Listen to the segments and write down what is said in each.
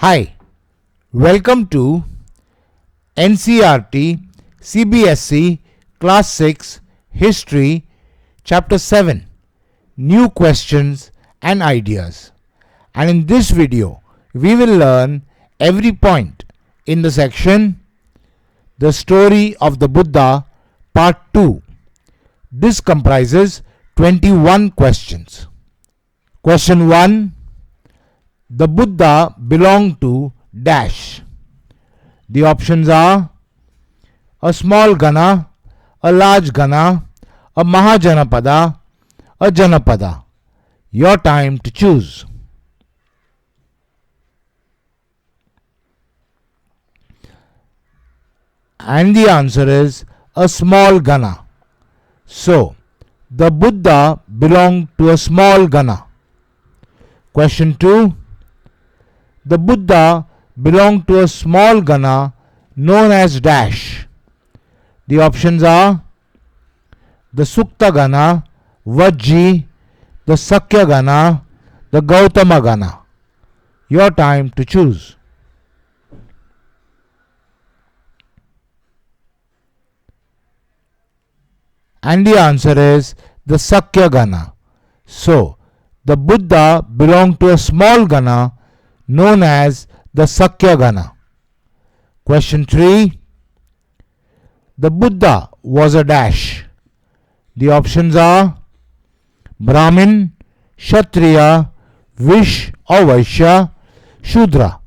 Hi, welcome to NCERT CBSE Class 6 History Chapter 7 New Questions and Ideas. And in this video, we will learn every point in the section The Story of the Buddha Part 2. This comprises 21 questions. Question 1. The Buddha belonged to dash. The options are a small Gana, a large Gana, a Mahajanapada, a Janapada. Your time to choose. And the answer is a small Gana. So, the Buddha belonged to a small Gana. Question 2. The Buddha belonged to a small Gana known as dash. The options are the Sukta Gana, Vajji, the Sakya Gana, the Gautama Gana. Your time to choose. And the answer is the Sakya Gana. So, the Buddha belonged to a small Gana known as the Sakya Gana. Question 3. The Buddha was a dash. The options are Brahmin, Kshatriya, Vish or Vaishya, Shudra.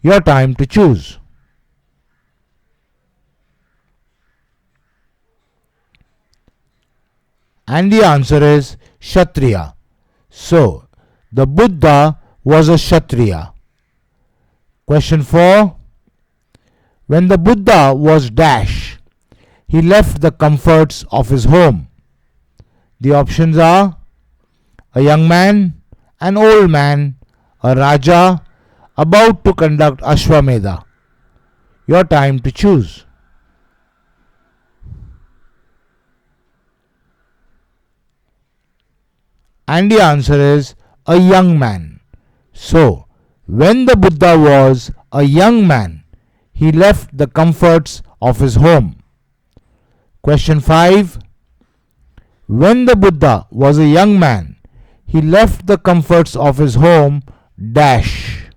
Your time to choose. And the answer is Kshatriya. So, the Buddha was a Kshatriya. Question 4. When the Buddha was dash, he left the comforts of his home. The options are a young man, an old man, a Raja, about to conduct Ashwamedha. Your time to choose. And the answer is a young man. So, when the Buddha was a young man, he left the comforts of his home. Question 5. When the Buddha was a young man, he left the comforts of his home dash.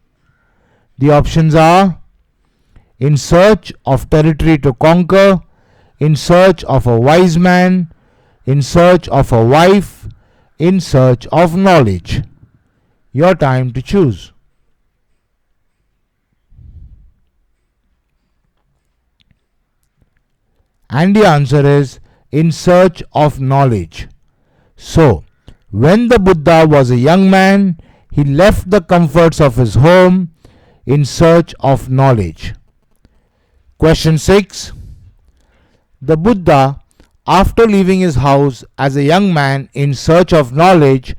The options are in search of territory to conquer, in search of a wise man, in search of a wife, in search of knowledge. Your time to choose. And the answer is in search of knowledge. So, when the Buddha was a young man, he left the comforts of his home in search of knowledge. Question 6. The Buddha, after leaving his house as a young man in search of knowledge,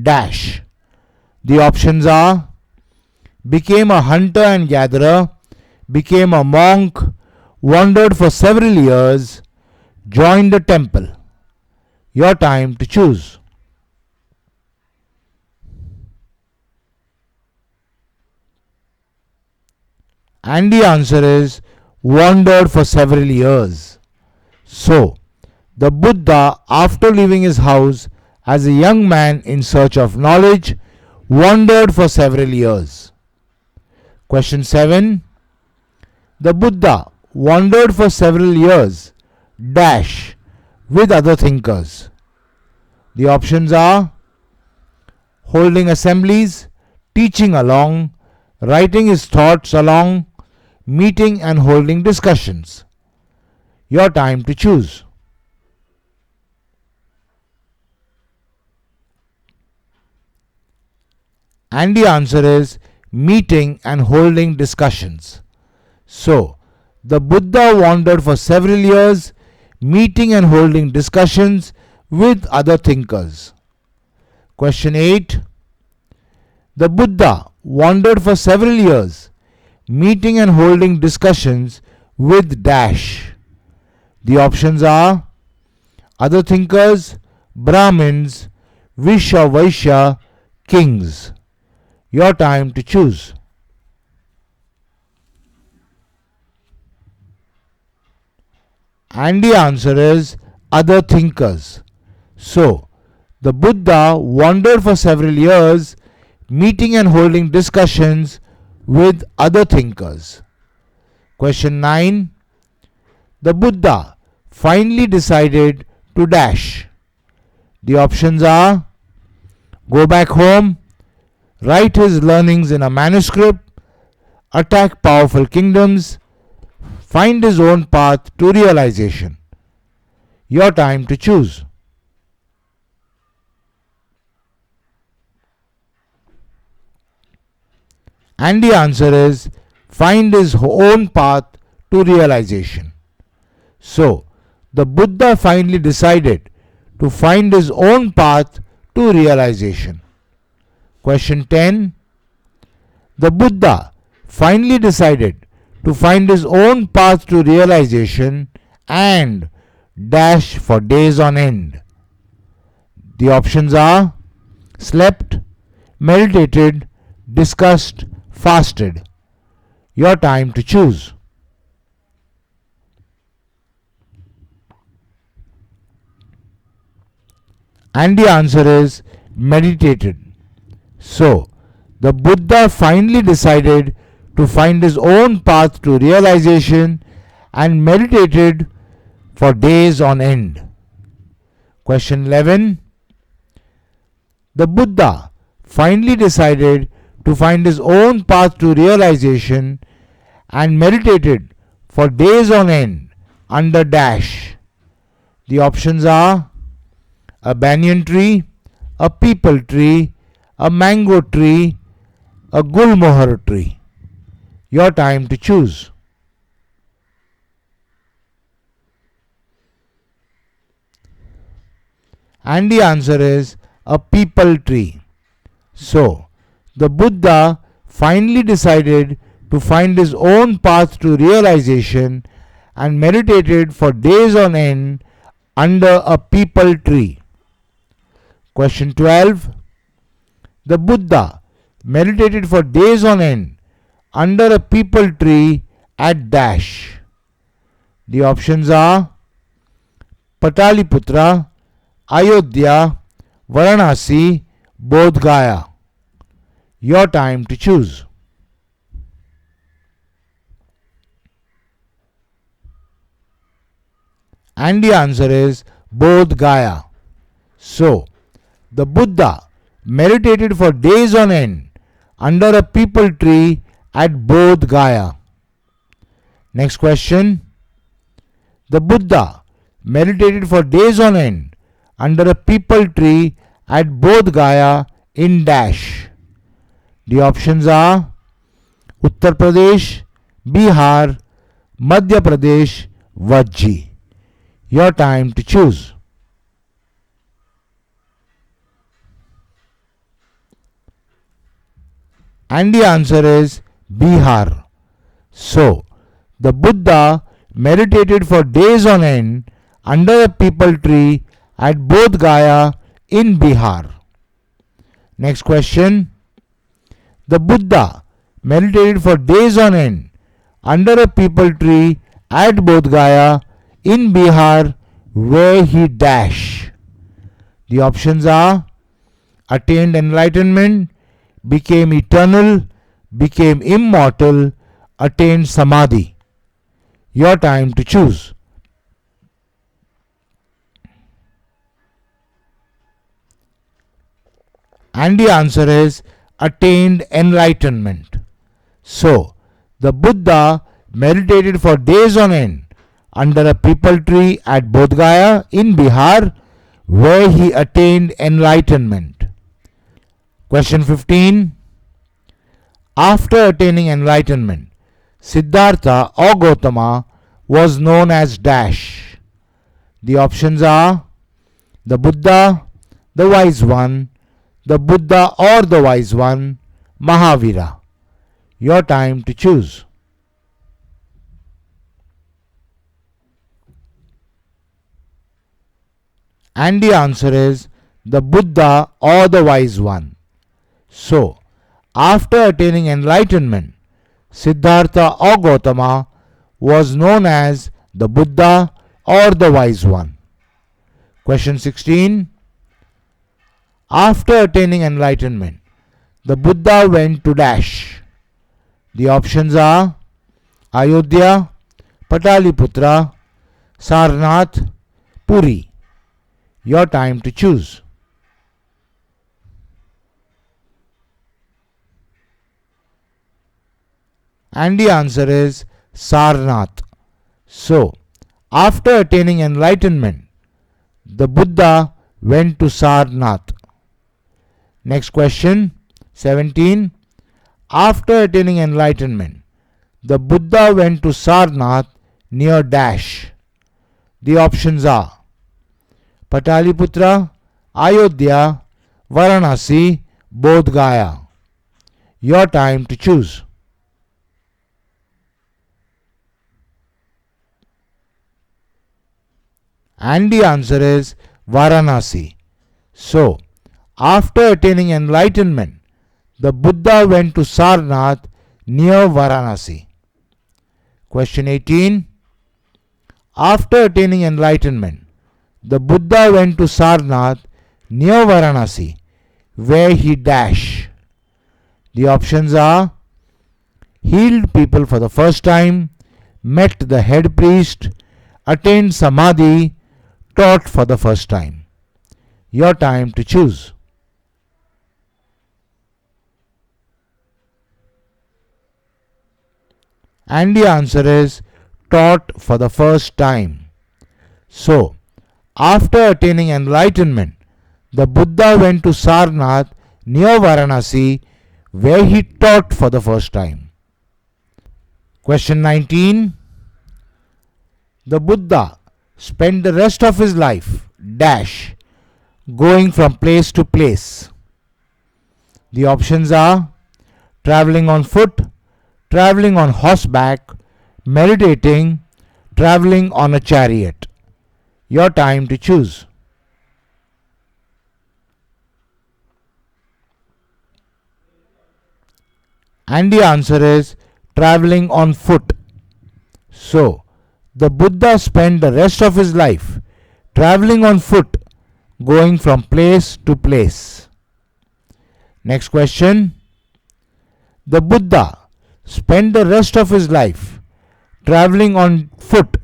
dash. The options are became a hunter and gatherer, became a monk, wandered for several years, joined a temple. Your time to choose. And the answer is wandered for several years. So, the Buddha, after leaving his house as a young man in search of knowledge, wandered for several years. Question 7. The Buddha wandered for several years dash with other thinkers. The options are holding assemblies, teaching along, writing his thoughts along, meeting and holding discussions. Your time to choose. And the answer is meeting and holding discussions. So, the Buddha wandered for several years, meeting and holding discussions with other thinkers. Question 8. The Buddha wandered for several years, meeting and holding discussions with dash. The options are other thinkers, Brahmins, Vish or Vaishya, kings. Your time to choose. And the answer is other thinkers. So, the Buddha wandered for several years, meeting and holding discussions with other thinkers. Question 9. The Buddha finally decided to dash. The options are go back home, write his learnings in a manuscript, attack powerful kingdoms, find his own path to realization. Your time to choose. And the answer is find his own path to realization. So, the Buddha finally decided to find his own path to realization. Question 10. The Buddha finally decided to find his own path to realization and dash for days on end. The options are slept, meditated, discussed, fasted. Your time to choose. And the answer is meditated. So, the Buddha finally decided to find his own path to realization and meditated for days on end. Question 11. The Buddha finally decided to find his own path to realization and meditated for days on end under dash. The options are a banyan tree, a peepal tree, a mango tree, a gulmohar tree. Your time to choose. And the answer is a peepal tree. So, the Buddha finally decided to find his own path to realization and meditated for days on end under a peepal tree. Question 12. The Buddha meditated for days on end under a peepal tree at dash. The options are Pataliputra, Ayodhya, Varanasi, Bodh Gaya. Your time to choose. And the answer is Bodh Gaya. So, the Buddha meditated for days on end under a peepal tree at Bodh Gaya. Next question. The Buddha meditated for days on end under a peepal tree at Bodh Gaya in dash. The options are Uttar Pradesh, Bihar, Madhya Pradesh, Vajji. Your time to choose. And the answer is Bihar. So, the Buddha meditated for days on end under a peepal tree at Bodh Gaya in Bihar. Next question. The Buddha meditated for days on end under a peepal tree at Bodh Gaya in Bihar where he dash. The options are attained enlightenment, became eternal, became immortal, attained samadhi. Your time to choose. And the answer is attained enlightenment. So, the Buddha meditated for days on end under a peepal tree at Bodh Gaya in Bihar where he attained enlightenment. Question 15. After attaining enlightenment, Siddhartha or Gautama was known as dash. The options are the Buddha, the Wise One, the Buddha or the Wise One, Mahavira. Your time to choose. And the answer is the Buddha or the Wise One. So, after attaining enlightenment, Siddhartha or Gautama was known as the Buddha or the wise one? Question 16. After attaining enlightenment, the Buddha went to dash. The options are Ayodhya, Pataliputra, Sarnath, Puri. Your time to choose. And the answer is Sarnath. So, after attaining enlightenment, the Buddha went to Sarnath. Next question, 17. After attaining enlightenment, the Buddha went to Sarnath near dash. The options are Pataliputra, Ayodhya, Varanasi, Bodh Gaya. Your time to choose. And the answer is Varanasi. So, after attaining enlightenment, the Buddha went to Sarnath near Varanasi. Question 18. After attaining enlightenment, the Buddha went to Sarnath near Varanasi, where he dash. The options are healed people for the first time, met the head priest, attained samadhi, taught for the first time. Your time to choose. And the answer is taught for the first time. So, after attaining enlightenment, the Buddha went to Sarnath near Varanasi, where he taught for the first time. Question 19. The Buddha spent the rest of his life dash going from place to place. The options are traveling on foot, traveling on horseback, meditating, traveling on a chariot. Your time to choose. And the answer is traveling on foot. So, the Buddha spent the rest of his life traveling on foot, going from place to place. Next question. The Buddha spent the rest of his life traveling on foot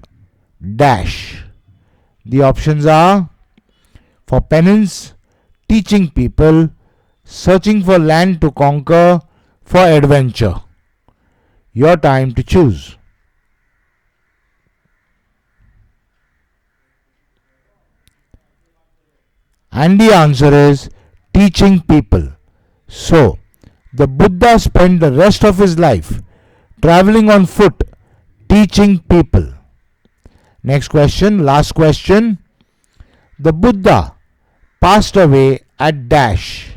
dash. The options are for penance, teaching people, searching for land to conquer, for adventure. Your time to choose. And the answer is teaching people. So, the Buddha spent the rest of his life traveling on foot, teaching people. Next question, last question. The Buddha passed away at dash.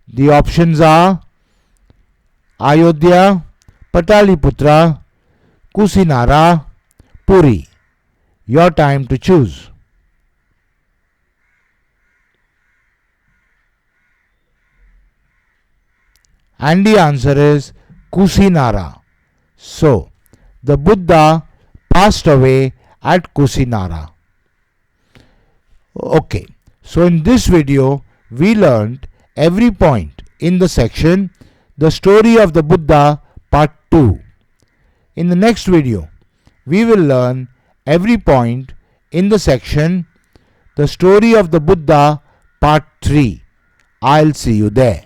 The options are Ayodhya, Pataliputra, Kusinara, Puri. Your time to choose. And the answer is Kusinara. So, the Buddha passed away at Kusinara. Okay, so in this video we learned every point in the section The Story of the Buddha Part 2. In the next video we will learn every point in the section The Story of the Buddha Part 3. I'll see you there.